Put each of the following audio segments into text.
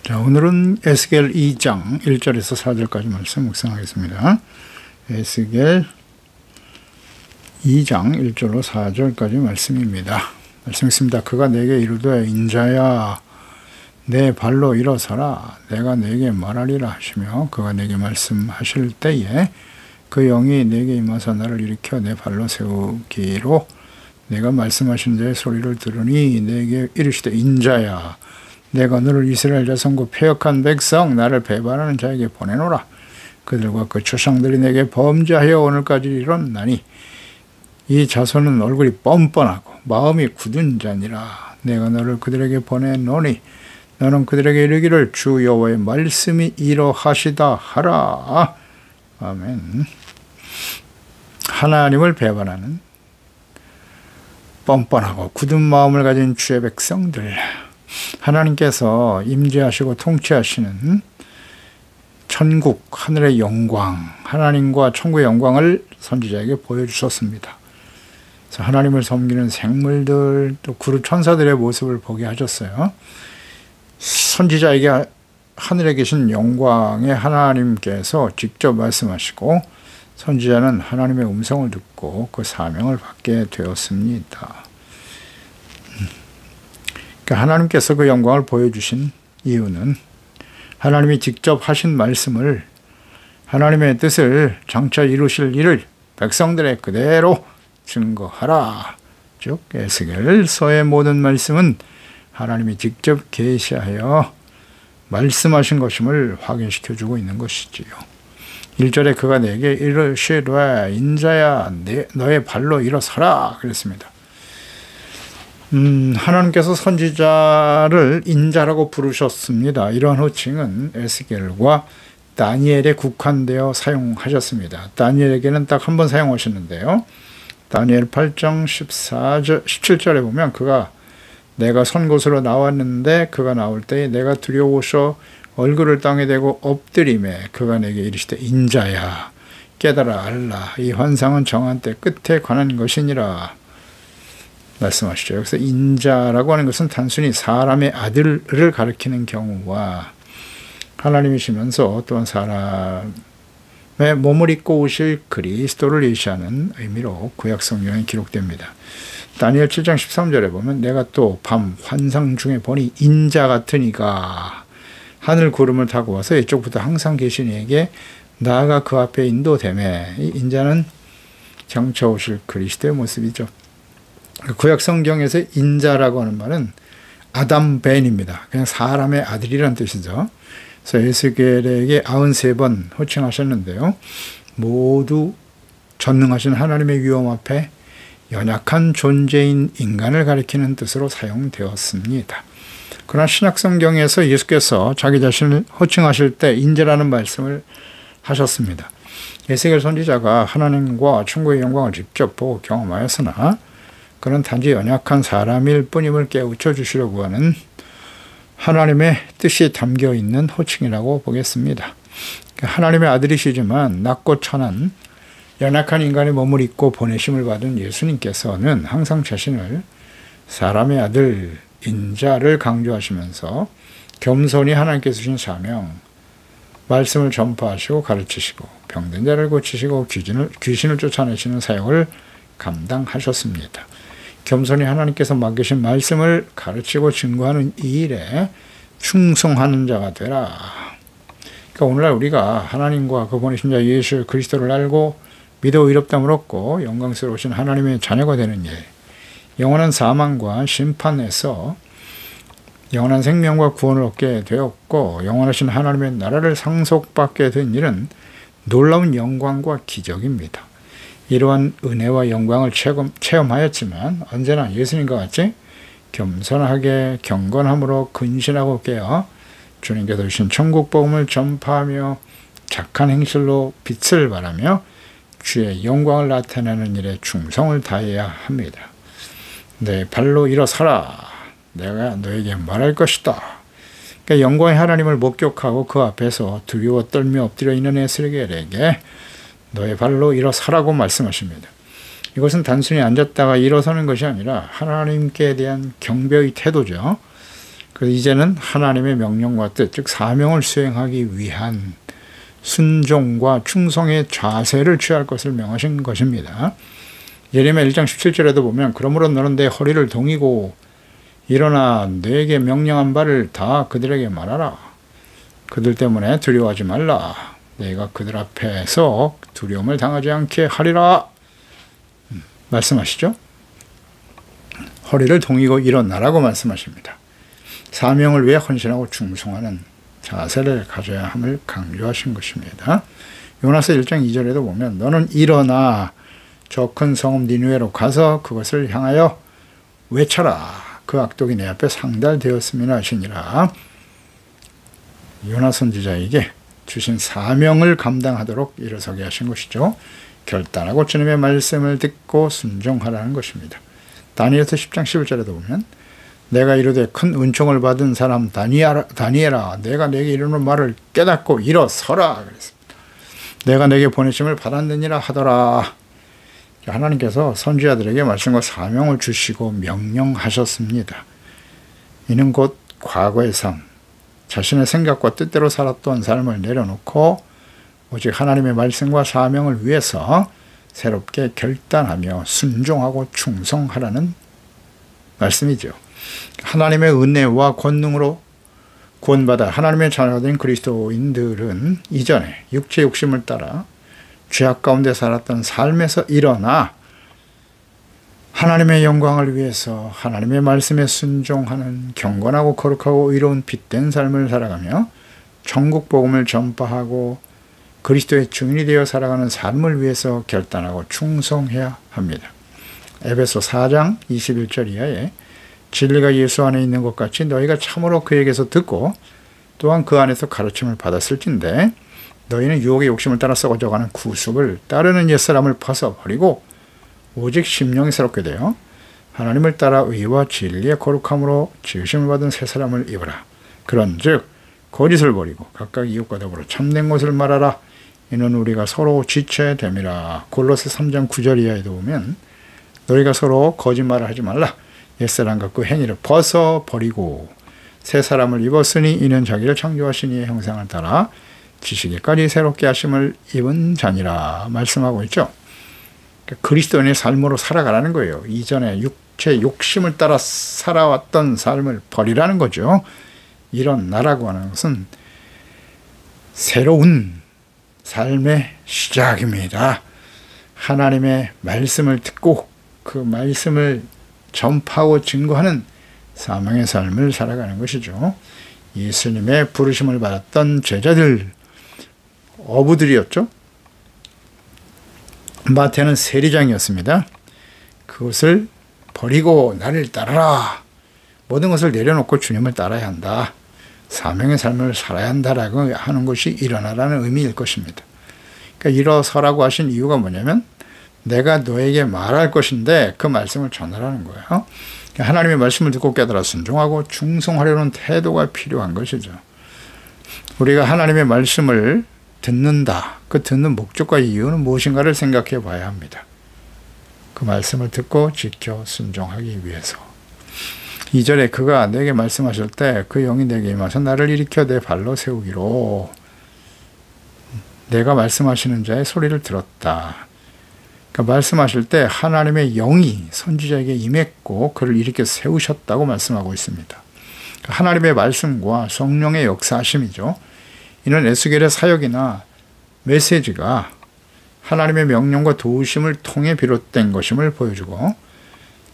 자, 오늘은 에스겔 2장 1절에서 4절까지 말씀 묵상하겠습니다. 에스겔 2장 1절로 4절까지 말씀입니다. 말씀했습니다. 그가 내게 이르되 인자야 내 발로 일어서라 내가 내게 말하리라 하시며 그가 내게 말씀하실 때에 그 영이 내게 임하사 나를 일으켜 내 발로 세우기로 내가 말씀하신 자의 소리를 들으니 내게 이르시되 인자야 내가 너를 이스라엘 자손과 패역한 백성 나를 배반하는 자에게 보내노라. 그들과 그 조상들이 내게 범죄하여 오늘까지 이뤘나니 이 자손은 얼굴이 뻔뻔하고 마음이 굳은 자니라. 내가 너를 그들에게 보내노니 너는 그들에게 이르기를 주 여호와의 말씀이 이러하시다 하라. 아멘. 하나님을 배반하는 뻔뻔하고 굳은 마음을 가진 주의 백성들, 하나님께서 임재하시고 통치하시는 천국 하늘의 영광, 하나님과 천국의 영광을 선지자에게 보여주셨습니다. 그래서 하나님을 섬기는 생물들, 또 그룹 천사들의 모습을 보게 하셨어요. 선지자에게 하늘에 계신 영광의 하나님께서 직접 말씀하시고 선지자는 하나님의 음성을 듣고 그 사명을 받게 되었습니다. 그러니까 하나님께서 그 영광을 보여주신 이유는 하나님이 직접 하신 말씀을, 하나님의 뜻을 장차 이루실 일을 백성들의 그대로 증거하라. 즉 에스겔서의 모든 말씀은 하나님이 직접 계시하여 말씀하신 것임을 확인시켜주고 있는 것이지요. 1절에 그가 내게 이르시되 인자야 너의 발로 일어서라 그랬습니다. 하나님께서 선지자를 인자라고 부르셨습니다. 이러한 호칭은 에스겔과 다니엘에 국한되어 사용하셨습니다. 다니엘에게는 딱 한 번 사용하셨는데요. 다니엘 8장 17절에 보면 그가 내가 선 곳으로 나왔는데 그가 나올 때에 내가 두려워서 얼굴을 땅에 대고 엎드리매 그가 내게 이르시되 인자야 깨달아 알라 이 환상은 정한 때 끝에 관한 것이니라 말씀하시죠. 여기서 인자라고 하는 것은 단순히 사람의 아들을 가리키는 경우와 하나님이시면서 또한 사람의 몸을 입고 오실 그리스도를 예시하는 의미로 구약 성경에 기록됩니다. 다니엘 7장 13절에 보면 내가 또 밤 환상 중에 보니 인자 같은 이가 하늘 구름을 타고 와서 이쪽부터 항상 계신 이에게 나아가 그 앞에 인도되매 이 인자는 장차 오실 그리스도의 모습이죠. 구약 성경에서 인자라고 하는 말은 아담 벤입니다. 그냥 사람의 아들이라는 뜻이죠. 그래서 에스겔에게 93번 호칭하셨는데요. 모두 전능하신 하나님의 위엄 앞에 연약한 존재인 인간을 가리키는 뜻으로 사용되었습니다. 그러나 신약성경에서 예수께서 자기 자신을 호칭하실 때 인자라는 말씀을 하셨습니다. 에스겔 선지자가 하나님과 천국의 영광을 직접 보고 경험하였으나 그는 단지 연약한 사람일 뿐임을 깨우쳐 주시려고 하는 하나님의 뜻이 담겨있는 호칭이라고 보겠습니다. 하나님의 아들이시지만 낮고 천한 연약한 인간의 몸을 입고 보내심을 받은 예수님께서는 항상 자신을 사람의 아들 인자를 강조하시면서 겸손히 하나님께서 주신 사명, 말씀을 전파하시고 가르치시고 병든 자를 고치시고 귀신을 쫓아내시는 사역을 감당하셨습니다. 겸손히 하나님께서 맡기신 말씀을 가르치고 증거하는 이 일에 충성하는 자가 되라. 그러니까 오늘날 우리가 하나님과 그 보내신 자 예수 그리스도를 알고 믿어 의롭다함을 얻고 영광스러우신 하나님의 자녀가 되는 일, 영원한 사망과 심판에서 영원한 생명과 구원을 얻게 되었고 영원하신 하나님의 나라를 상속받게 된 일은 놀라운 영광과 기적입니다. 이러한 은혜와 영광을 체험하였지만 언제나 예수님과 같이 겸손하게 경건함으로 근신하고 깨어 주님께서 주신 천국 복음을 전파하며 착한 행실로 빛을 발하며 주의 영광을 나타내는 일에 충성을 다해야 합니다. 내 발로 일어서라. 내가 너에게 말할 것이다. 그러니까 영광의 하나님을 목격하고 그 앞에서 두려워 떨며 엎드려 있는 에스겔에게 너의 발로 일어서라고 말씀하십니다. 이것은 단순히 앉았다가 일어서는 것이 아니라 하나님께 대한 경배의 태도죠. 그래서 이제는 하나님의 명령과 뜻, 즉 사명을 수행하기 위한 순종과 충성의 자세를 취할 것을 명하신 것입니다. 예레미야 1장 17절에도 보면 그러므로 너는 내 허리를 동이고 일어나 너에게 명령한 바를 다 그들에게 말하라. 그들 때문에 두려워하지 말라. 내가 그들 앞에서 두려움을 당하지 않게 하리라. 말씀하시죠. 허리를 동이고 일어나라고 말씀하십니다. 사명을 위해 헌신하고 충성하는 자세를 가져야 함을 강조하신 것입니다. 요나서 1장 2절에도 보면 너는 일어나 저 큰 성읍 니느웨로 가서 그것을 향하여 외쳐라. 그 악독이 내 앞에 상달되었음이나 하시니라. 요나 선지자에게 주신 사명을 감당하도록 일어서게 하신 것이죠. 결단하고 주님의 말씀을 듣고 순종하라는 것입니다. 다니엘서 10장 11절에도 보면 내가 이르되 큰 은총을 받은 사람 다니엘아 내가 내게 이르는 말을 깨닫고 일어서라 그랬습니다. 내가 내게 보내심을 받았느니라 하더라. 하나님께서 선지자들에게 말씀과 사명을 주시고 명령하셨습니다. 이는 곧 과거의 삶, 자신의 생각과 뜻대로 살았던 삶을 내려놓고 오직 하나님의 말씀과 사명을 위해서 새롭게 결단하며 순종하고 충성하라는 말씀이죠. 하나님의 은혜와 권능으로 구원받아 하나님의 자녀가 된 그리스도인들은 이전에 육체의 욕심을 따라 죄악 가운데 살았던 삶에서 일어나 하나님의 영광을 위해서 하나님의 말씀에 순종하는 경건하고 거룩하고 의로운 빛된 삶을 살아가며 천국 복음을 전파하고 그리스도의 증인이 되어 살아가는 삶을 위해서 결단하고 충성해야 합니다. 에베소 4장 21절 이하에 진리가 예수 안에 있는 것 같이 너희가 참으로 그에게서 듣고 또한 그 안에서 가르침을 받았을진데 너희는 유혹의 욕심을 따라 썩어져가는 구습을 따르는 옛사람을 벗어버리고 오직 심령이 새롭게 되어 하나님을 따라 의와 진리의 거룩함으로 지으심을 받은 새 사람을 입으라. 그런즉 거짓을 버리고 각각 이웃과 더불어 참된 것을 말하라. 이는 우리가 서로 지체야 됨이라. 골로새 3장 9절 이하에도 보면 너희가 서로 거짓말을 하지 말라. 옛사람과 그 행위를 벗어버리고 새 사람을 입었으니 이는 자기를 창조하신 이의 형상을 따라 지식에까지 새롭게 하심을 입은 자니라 말씀하고 있죠. 그리스도인의 삶으로 살아가라는 거예요. 이전에 육체 욕심을 따라 살아왔던 삶을 버리라는 거죠. 일어나라고 하는 것은 새로운 삶의 시작입니다. 하나님의 말씀을 듣고 그 말씀을 전파하고 증거하는 사명의 삶을 살아가는 것이죠. 예수님의 부르심을 받았던 제자들, 어부들이었죠. 마태는 세리장이었습니다. 그것을 버리고 나를 따라라. 모든 것을 내려놓고 주님을 따라야 한다. 사명의 삶을 살아야 한다라고 하는 것이 일어나라는 의미일 것입니다. 그러니까 일어서라고 하신 이유가 뭐냐면 내가 너에게 말할 것인데 그 말씀을 전하라는 거예요. 하나님의 말씀을 듣고 깨달아 순종하고 충성하려는 태도가 필요한 것이죠. 우리가 하나님의 말씀을 듣는다. 그 듣는 목적과 이유는 무엇인가를 생각해 봐야 합니다. 그 말씀을 듣고 지켜 순종하기 위해서. 2절에 그가 내게 말씀하실 때 그 영이 내게 임하서 나를 일으켜 내 발로 세우기로 내가 말씀하시는 자의 소리를 들었다. 그러니까 말씀하실 때 하나님의 영이 선지자에게 임했고 그를 일으켜 세우셨다고 말씀하고 있습니다. 하나님의 말씀과 성령의 역사하심이죠. 이는 에스겔의 사역이나 메시지가 하나님의 명령과 도우심을 통해 비롯된 것임을 보여주고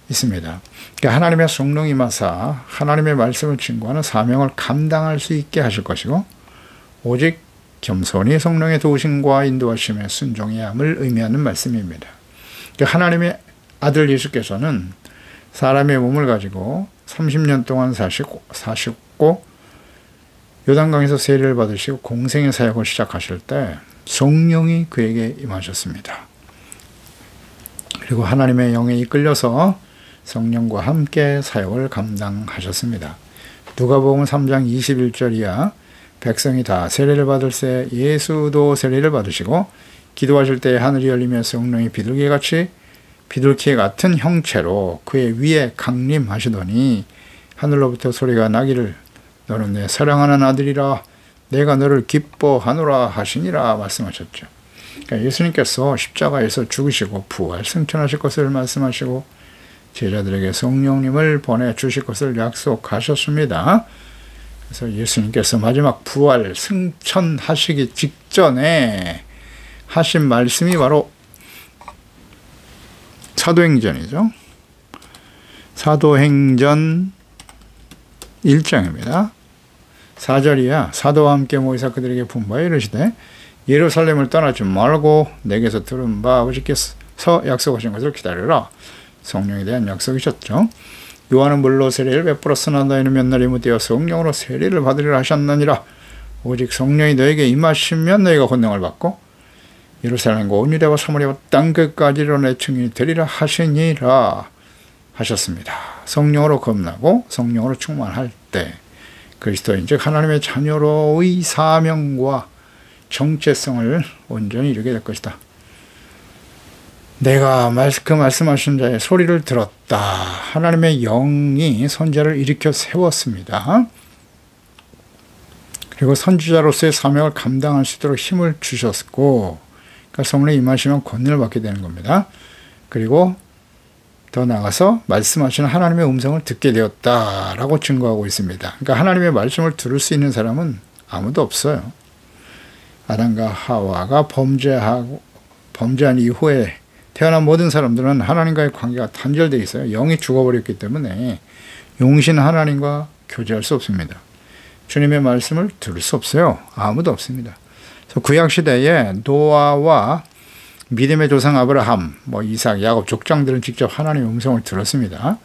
있습니다. 그러니까 하나님의 성령이 임하사 하나님의 말씀을 증거하는 사명을 감당할 수 있게 하실 것이고 오직 겸손히 성령의 도우심과 인도하심에 순종해야 함을 의미하는 말씀입니다. 그러니까 하나님의 아들 예수께서는 사람의 몸을 가지고 30년 동안 사셨고 요단강에서 세례를 받으시고 공생의 사역을 시작하실 때 성령이 그에게 임하셨습니다. 그리고 하나님의 영에 이끌려서 성령과 함께 사역을 감당하셨습니다. 누가복음 3장 21절 이하 백성이 다 세례를 받을새 예수도 세례를 받으시고 기도하실 때 하늘이 열리며 성령이 비둘기 같은 형체로 그의 위에 강림하시더니 하늘로부터 소리가 나기를 너는 내 사랑하는 아들이라 내가 너를 기뻐하노라 하시니라 말씀하셨죠. 그러니까 예수님께서 십자가에서 죽으시고 부활 승천하실 것을 말씀하시고 제자들에게 성령님을 보내주실 것을 약속하셨습니다. 그래서 예수님께서 마지막 부활 승천하시기 직전에 하신 말씀이 바로 사도행전이죠. 사도행전 1장입니다. 4절이야. 사도와 함께 모이사 그들에게 분부하여 이르시되 예루살렘을 떠나지 말고 내게서 들은 바 아버지께서 약속하신 것을 기다리라. 성령에 대한 약속이셨죠. 요한은 물로 세례를 베풀었으나 너희는 몇 날이 무되어 성령으로 세례를 받으리라 하셨느니라. 오직 성령이 너에게 임하시면 너희가 권능을 받고 예루살렘과 온 유대와 사마리아와 땅 끝까지로 내 증인이 되리라 하시니라 하셨습니다. 성령으로 거듭나고 성령으로 충만할 때 그리스도인 즉 하나님의 자녀로의 사명과 정체성을 온전히 이루게 될 것이다. 내가 그 말씀하신 자의 소리를 들었다. 하나님의 영이 선지자를 일으켜 세웠습니다. 그리고 선지자로서의 사명을 감당할 수 있도록 힘을 주셨고, 그러니까 성령이 임하시면 권능을 받게 되는 겁니다. 그리고 더 나아가서 말씀하시는 하나님의 음성을 듣게 되었다라고 증거하고 있습니다. 그러니까 하나님의 말씀을 들을 수 있는 사람은 아무도 없어요. 아담과 하와가 범죄한 이후에 태어난 모든 사람들은 하나님과의 관계가 단절되어 있어요. 영이 죽어버렸기 때문에 용신 하나님과 교제할 수 없습니다. 주님의 말씀을 들을 수 없어요. 아무도 없습니다. 그래서 구약시대에 노아와 믿음의 조상 아브라함, 이삭, 야곱 족장들은 직접 하나님의 음성을 들었습니다.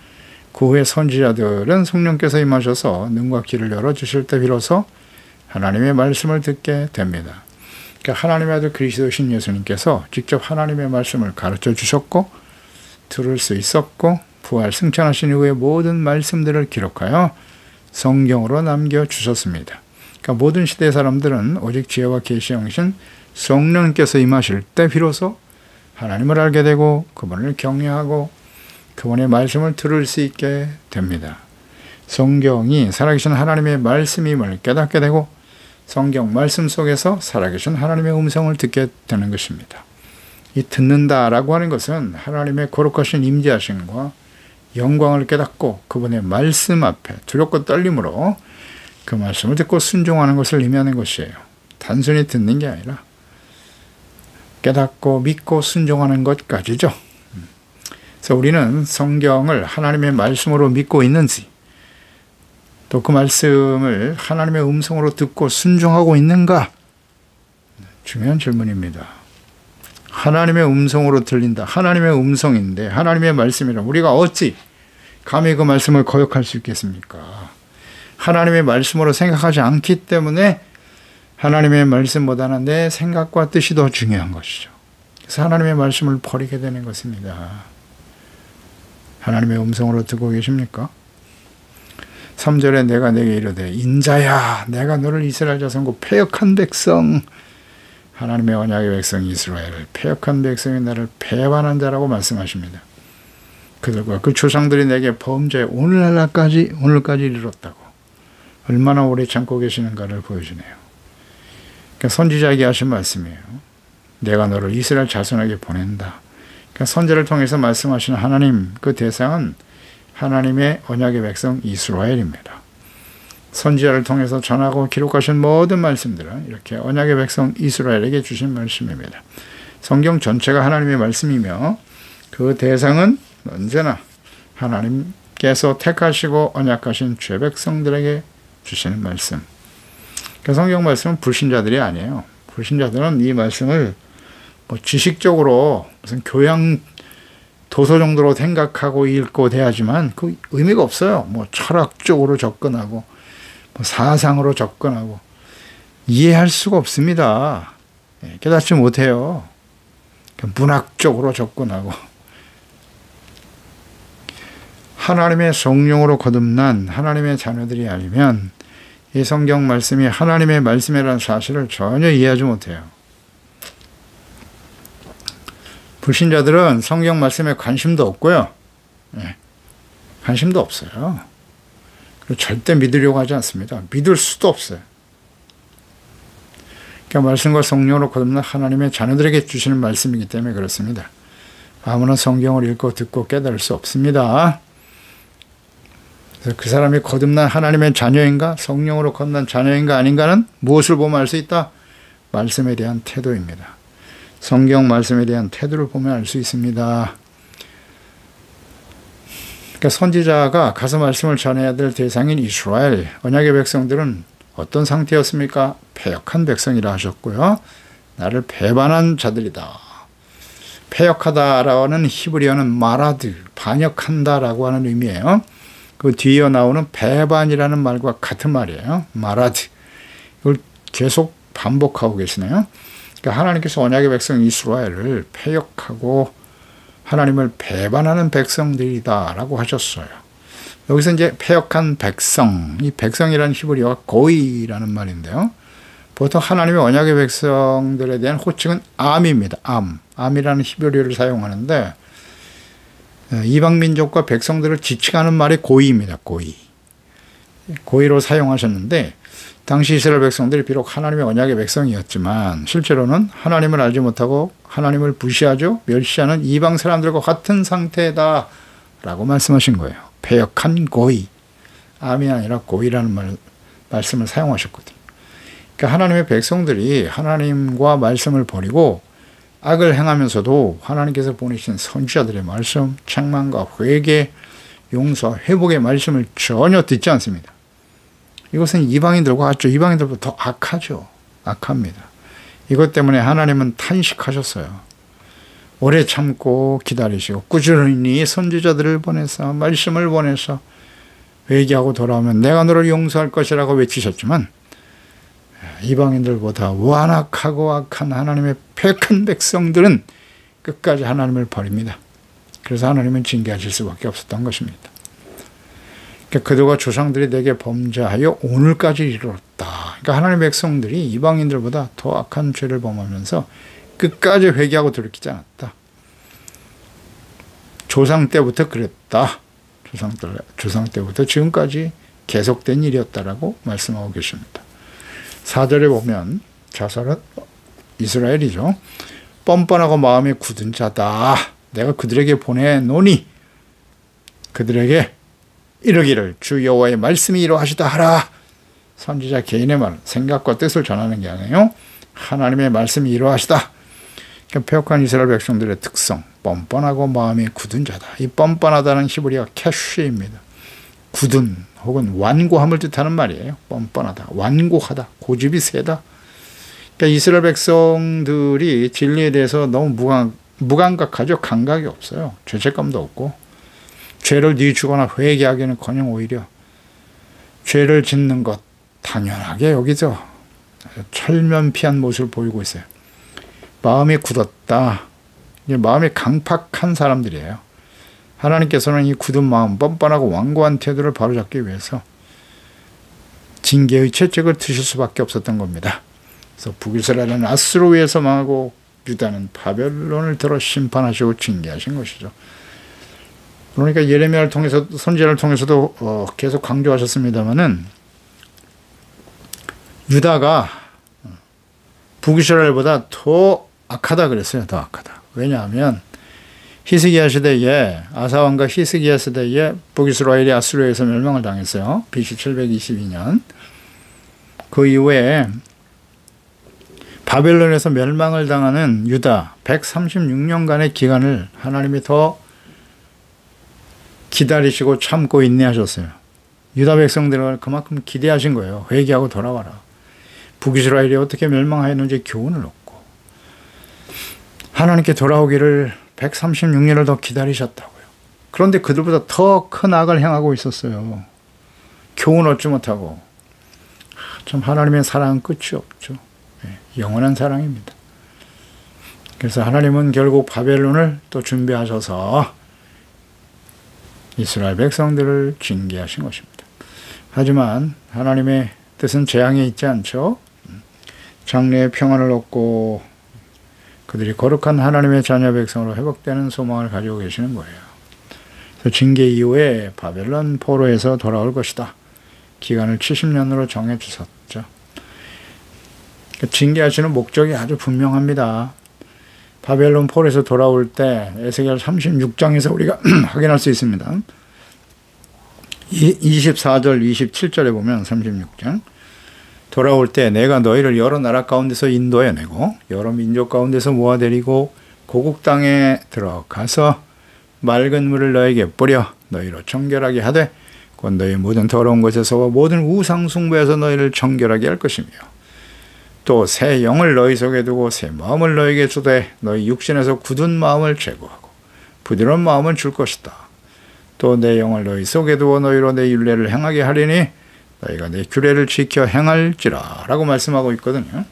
그 후에 선지자들은 성령께서 임하셔서 눈과 귀를 열어주실 때 비로소 하나님의 말씀을 듣게 됩니다. 그러니까 하나님의 아들 그리스도신 예수님께서 직접 하나님의 말씀을 가르쳐 주셨고 들을 수 있었고 부활 승천하신 이후의 모든 말씀들을 기록하여 성경으로 남겨주셨습니다. 그러니까 모든 시대의 사람들은 오직 지혜와 계시의 영이신 성령께서 임하실 때 비로소 하나님을 알게 되고 그분을 경외하고 그분의 말씀을 들을 수 있게 됩니다. 성경이 살아계신 하나님의 말씀임을 깨닫게 되고 성경 말씀 속에서 살아계신 하나님의 음성을 듣게 되는 것입니다. 이 듣는다라고 하는 것은 하나님의 거룩하신 임재하심과 영광을 깨닫고 그분의 말씀 앞에 두렵고 떨림으로 그 말씀을 듣고 순종하는 것을 의미하는 것이에요. 단순히 듣는 게 아니라 깨닫고 믿고 순종하는 것까지죠. 그래서 우리는 성경을 하나님의 말씀으로 믿고 있는지 또 그 말씀을 하나님의 음성으로 듣고 순종하고 있는가? 중요한 질문입니다. 하나님의 음성으로 들린다. 하나님의 음성인데 하나님의 말씀이라 우리가 어찌 감히 그 말씀을 거역할 수 있겠습니까? 하나님의 말씀으로 생각하지 않기 때문에 하나님의 말씀보다는 내 생각과 뜻이 더 중요한 것이죠. 그래서 하나님의 말씀을 버리게 되는 것입니다. 하나님의 음성으로 듣고 계십니까? 3절에 내가 내게 이르되 인자야 내가 너를 이스라엘 자손과 패역한 백성 하나님의 언약의 백성 이스라엘을 패역한 백성이 나를 배반한 자라고 말씀하십니다. 그들과 그 조상들이 내게 범죄 오늘까지 이르렀다고 얼마나 오래 참고 계시는가를 보여주네요. 그러니까 선지자에게 하신 말씀이에요. 내가 너를 이스라엘 자손에게 보낸다. 그러니까 선지자를 통해서 말씀하시는 하나님 그 대상은 하나님의 언약의 백성 이스라엘입니다. 선지자를 통해서 전하고 기록하신 모든 말씀들은 이렇게 언약의 백성 이스라엘에게 주신 말씀입니다. 성경 전체가 하나님의 말씀이며 그 대상은 언제나 하나님께서 택하시고 언약하신 죄백성들에게 주시는 말씀. 그 성경 말씀은 불신자들이 아니에요. 불신자들은 이 말씀을 지식적으로 무슨 교양 도서 정도로 생각하고 읽고 대하지만 그 의미가 없어요. 철학적으로 접근하고 사상으로 접근하고 이해할 수가 없습니다. 깨닫지 못해요. 문학적으로 접근하고 하나님의 성령으로 거듭난 하나님의 자녀들이 아니면 이 성경 말씀이 하나님의 말씀이라는 사실을 전혀 이해하지 못해요. 불신자들은 성경 말씀에 관심도 없고요. 관심도 없어요. 절대 믿으려고 하지 않습니다. 믿을 수도 없어요. 그러니까 말씀과 성령으로 거듭난 하나님의 자녀들에게 주시는 말씀이기 때문에 그렇습니다. 아무나 성경을 읽고 듣고 깨달을 수 없습니다. 그래서 그 사람이 거듭난 하나님의 자녀인가, 성령으로 거듭난 자녀인가 아닌가는 무엇을 보면 알 수 있다? 말씀에 대한 태도입니다. 성경 말씀에 대한 태도를 보면 알 수 있습니다. 그러니까 선지자가 가서 말씀을 전해야 될 대상인 이스라엘, 언약의 백성들은 어떤 상태였습니까? 패역한 백성이라 하셨고요. 나를 배반한 자들이다. 패역하다라는 히브리어는 마라드, 반역한다라고 하는 의미예요. 그 뒤에 나오는 배반이라는 말과 같은 말이에요. 마라드. 이걸 계속 반복하고 계시네요. 그러니까 하나님께서 언약의 백성 이스라엘을 패역하고 하나님을 배반하는 백성들이다라고 하셨어요. 여기서 이제 패역한 백성, 이 백성이라는 히브리어가 고이라는 말인데요. 보통 하나님의 언약의 백성들에 대한 호칭은 암입니다. 암이라는 히브리어를 사용하는데 이방 민족과 백성들을 지칭하는 말이 고이입니다. 고이로 사용하셨는데 당시 이스라엘 백성들이 비록 하나님의 언약의 백성이었지만 실제로는 하나님을 알지 못하고 하나님을 무시하죠. 멸시하는 이방 사람들과 같은 상태다라고 말씀하신 거예요. 패역한 고이. 암이 아니라 고이라는 말씀을 사용하셨거든요. 그러니까 하나님의 백성들이 하나님과 말씀을 버리고 악을 행하면서도 하나님께서 보내신 선지자들의 말씀, 책망과 회개, 용서, 회복의 말씀을 전혀 듣지 않습니다. 이것은 이방인들과 같죠. 이방인들보다 더 악하죠. 악합니다. 이것 때문에 하나님은 탄식하셨어요. 오래 참고 기다리시고 꾸준히 선지자들을 보내서 말씀을 보내서 회개하고 돌아오면 내가 너를 용서할 것이라고 외치셨지만 이방인들보다 완악하고 악한 하나님의 패역한 백성들은 끝까지 하나님을 버립니다. 그래서 하나님은 징계하실 수밖에 없었던 것입니다. 그러니까 그들과 조상들이 내게 범죄하여 오늘까지 이르렀다. 그러니까 하나님의 백성들이 이방인들보다 더 악한 죄를 범하면서 끝까지 회개하고 돌이키지 않았다. 조상 때부터 그랬다. 조상 때부터 지금까지 계속된 일이었다라고 말씀하고 계십니다. 4절에 보면 자살은 이스라엘이죠. 뻔뻔하고 마음이 굳은 자다. 내가 그들에게 보내노니 그들에게 이르기를 주 여호와의 말씀이 이러하시다 하라. 선지자 개인의 말, 생각과 뜻을 전하는 게 아니에요. 하나님의 말씀이 이러하시다. 그러니까 패역한 이스라엘 백성들의 특성, 뻔뻔하고 마음이 굳은 자다. 이 뻔뻔하다는 히브리어 캐쉬입니다. 굳은 혹은 완고함을 뜻하는 말이에요. 뻔뻔하다, 완고하다, 고집이 세다. 그러니까 이스라엘 백성들이 진리에 대해서 너무 무감각하죠. 감각이 없어요. 죄책감도 없고 죄를 뉘우치거나 회개하기는커녕 오히려 죄를 짓는 것 당연하게 여기죠. 철면피한 모습을 보이고 있어요. 마음이 굳었다. 마음이 강팍한 사람들이에요. 하나님께서는 이 굳은 마음, 뻔뻔하고 완고한 태도를 바로잡기 위해서 징계의 채찍을 드실 수밖에 없었던 겁니다. 그래서 북이스라엘은 아수르에서 망하고 유다는 바벨론을 들어 심판하시고 징계하신 것이죠. 그러니까 예레미야를 통해서 선지자를 통해서도 계속 강조하셨습니다마는 유다가 북이스라엘보다 더 악하다 그랬어요. 더 악하다. 왜냐하면 히스기야 시대에 아사 왕과 히스기야 시대에 북이스라엘이 아수르에서 멸망을 당했어요. BC 722년. 그 이후에 바벨론에서 멸망을 당하는 유다 136년간의 기간을 하나님이 더 기다리시고 참고 인내하셨어요. 유다 백성들을 그만큼 기대하신 거예요. 회개하고 돌아와라. 북이스라엘이 어떻게 멸망하였는지 교훈을 얻고 하나님께 돌아오기를 136년을 더 기다리셨다고요. 그런데 그들보다 더 큰 악을 행하고 있었어요. 교훈 얻지 못하고. 참 하나님의 사랑은 끝이 없죠. 영원한 사랑입니다. 그래서 하나님은 결국 바벨론을 또 준비하셔서 이스라엘 백성들을 징계하신 것입니다. 하지만 하나님의 뜻은 재앙에 있지 않죠. 장래의 평안을 얻고 그들이 거룩한 하나님의 자녀 백성으로 회복되는 소망을 가지고 계시는 거예요. 그래서 징계 이후에 바벨론 포로에서 돌아올 것이다. 기간을 70년으로 정해 주셨죠. 징계하시는 목적이 아주 분명합니다. 바벨론 폴에서 돌아올 때 에스겔 36장에서 우리가 확인할 수 있습니다. 24절 27절에 보면 36장 돌아올 때 내가 너희를 여러 나라 가운데서 인도해내고 여러 민족 가운데서 모아들이고 고국 땅에 들어가서 맑은 물을 너에게 뿌려 너희로 정결하게 하되 곧 너희 모든 더러운 것에서와 모든 우상 숭배에서 너희를 정결하게 할 것이며 또 새 영을 너희 속에 두고 새 마음을 너희에게 주되 너희 육신에서 굳은 마음을 제거하고 부드러운 마음을 줄 것이다. 또 내 영을 너희 속에 두어 너희로 내 율례를 행하게 하리니 너희가 내 규례를 지켜 행할지라 라고 말씀하고 있거든요.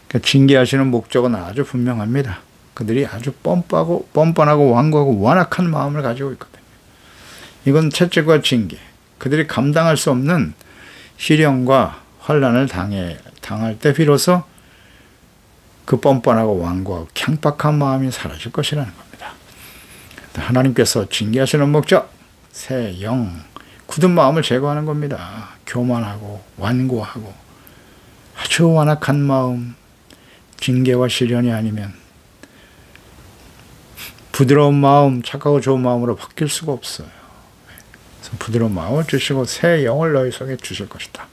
그러니까 징계하시는 목적은 아주 분명합니다. 그들이 아주 뻔뻔하고 완고하고 완악한 마음을 가지고 있거든요. 이건 채찍과 징계, 그들이 감당할 수 없는 시련과 환난을 당할 때 비로소 그 뻔뻔하고 완고하고 강박한 마음이 사라질 것이라는 겁니다. 하나님께서 징계하시는 목적, 새 영, 굳은 마음을 제거하는 겁니다. 교만하고 완고하고 아주 완악한 마음, 징계와 시련이 아니면 부드러운 마음, 착하고 좋은 마음으로 바뀔 수가 없어요. 그래서 부드러운 마음을 주시고 새 영을 너희 속에 주실 것이다.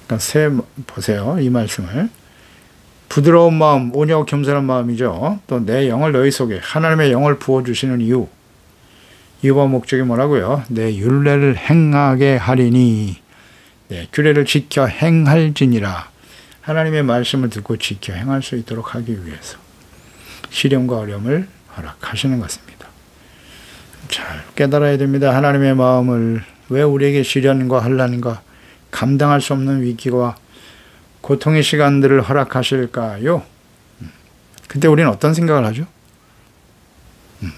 그러니까 보세요. 이 말씀을. 부드러운 마음, 온유하고 겸손한 마음이죠. 또 내 영을 너희 속에, 하나님의 영을 부어주시는 이유와 목적이 뭐라고요? 내 율례를 행하게 하리니 내 규례를 지켜 행할지니라. 하나님의 말씀을 듣고 지켜 행할 수 있도록 하기 위해서 시련과 어려움을 허락하시는 것입니다. 잘 깨달아야 됩니다. 하나님의 마음을. 왜 우리에게 시련과 환난과 감당할 수 없는 위기와 고통의 시간들을 허락하실까요? 그때 우리는 어떤 생각을 하죠?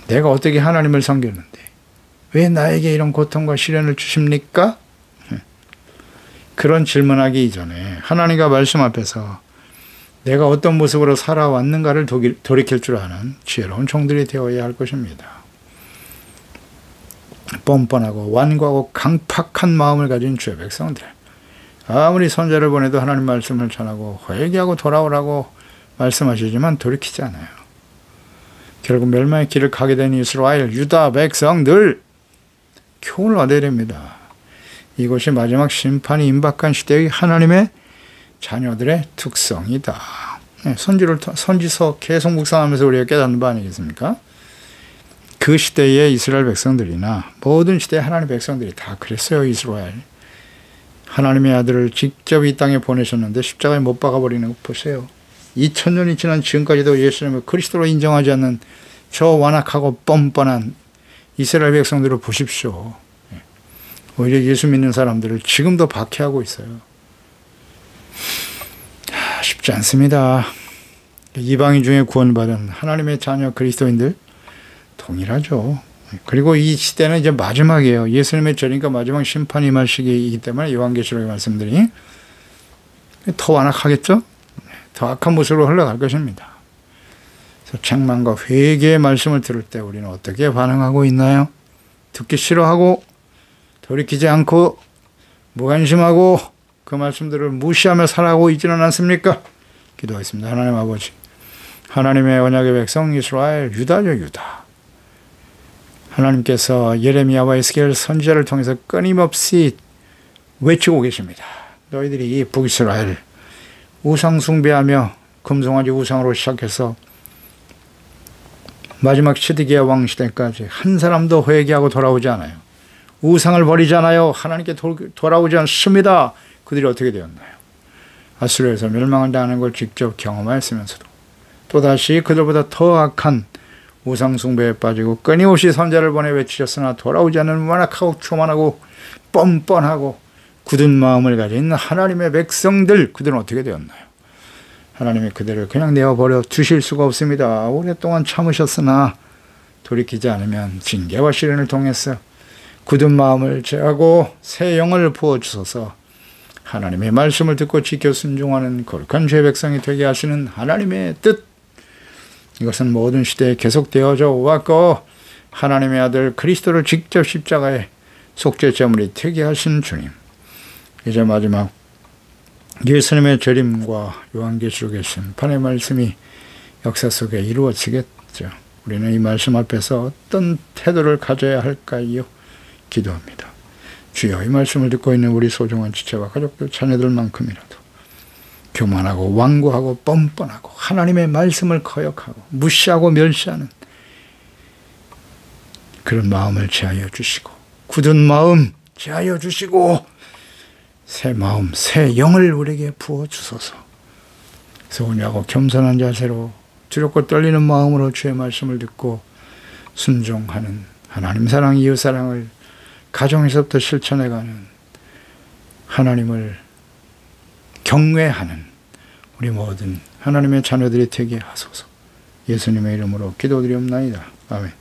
내가 어떻게 하나님을 섬겼는데 왜 나에게 이런 고통과 시련을 주십니까? 그런 질문하기 이전에 하나님과 말씀 앞에서 내가 어떤 모습으로 살아왔는가를 돌이킬 줄 아는 지혜로운 종들이 되어야 할 것입니다. 뻔뻔하고 완고하고 강팍한 마음을 가진 주의 백성들, 아무리 선자를 보내도 하나님 말씀을 전하고 회개하고 돌아오라고 말씀하시지만 돌이키지 않아요. 결국 멸망의 길을 가게 된 이스라엘, 유다 백성들 교훈을 얻어야 됩니다. 이것이 마지막 심판이 임박한 시대의 하나님의 자녀들의 특성이다. 선지서 계속 묵상하면서 우리가 깨닫는 바 아니겠습니까? 그 시대의 이스라엘 백성들이나 모든 시대의 하나님의 백성들이 다 그랬어요. 이스라엘. 하나님의 아들을 직접 이 땅에 보내셨는데 십자가에 못 박아버리는 거 보세요. 2000년이 지난 지금까지도 예수님을 그리스도로 인정하지 않는 저 완악하고 뻔뻔한 이스라엘 백성들을 보십시오. 오히려 예수 믿는 사람들을 지금도 박해하고 있어요. 쉽지 않습니다. 이방인 중에 구원받은 하나님의 자녀 그리스도인들 동일하죠. 그리고 이 시대는 이제 마지막이에요. 예수님의 절이니까 마지막 심판이 임할 시기이기 때문에 요한계시록의 말씀들이 더 완악하겠죠? 더 악한 모습으로 흘러갈 것입니다. 그래서 책망과 회개의 말씀을 들을 때 우리는 어떻게 반응하고 있나요? 듣기 싫어하고 돌이키지 않고 무관심하고 그 말씀들을 무시하며 살아가고 있지는 않습니까? 기도하겠습니다. 하나님 아버지, 하나님의 언약의 백성 이스라엘, 유다죠, 유다. 하나님께서 예레미야와 에스겔 선지자를 통해서 끊임없이 외치고 계십니다. 너희들이 북이스라엘 우상 숭배하며 금송아지 우상으로 시작해서 마지막 시드기야 왕 시대까지 한 사람도 회개하고 돌아오지 않아요. 우상을 버리잖아요. 하나님께 돌아오지 않습니다. 그들이 어떻게 되었나요? 아수르에서 멸망을 당하는 걸 직접 경험하였으면서도 또다시 그들보다 더 악한 우상 숭배에 빠지고 끊임없이 선자를 보내 외치셨으나 돌아오지 않는 완악하고 교만하고 뻔뻔하고 굳은 마음을 가진 하나님의 백성들, 그들은 어떻게 되었나요? 하나님이 그들을 그냥 내어버려 두실 수가 없습니다. 오랫동안 참으셨으나 돌이키지 않으면 징계와 시련을 통해서 굳은 마음을 제하고 새 영을 부어주셔서 하나님의 말씀을 듣고 지켜 순종하는 거룩한 죄 백성이 되게 하시는 하나님의 뜻, 이것은 모든 시대에 계속되어져 왔고 하나님의 아들 그리스도를 직접 십자가에 속죄 제물이 되게 하신 주님, 이제 마지막 예수님의 재림과 요한계시록의 심판의 말씀이 역사 속에 이루어지겠죠. 우리는 이 말씀 앞에서 어떤 태도를 가져야 할까요? 기도합니다. 주여, 이 말씀을 듣고 있는 우리 소중한 지체와 가족들, 자녀들만큼이라도 교만하고 완고하고 뻔뻔하고 하나님의 말씀을 거역하고 무시하고 멸시하는 그런 마음을 제하여 주시고, 굳은 마음 제하여 주시고, 새 마음, 새 영을 우리에게 부어주소서. 서운하고 겸손한 자세로 두렵고 떨리는 마음으로 주의 말씀을 듣고 순종하는 하나님 사랑, 이웃 사랑을 가정에서부터 실천해가는 하나님을 경외하는 우리 모든 하나님의 자녀들이 되게 하소서. 예수님의 이름으로 기도드리옵나이다. 아멘.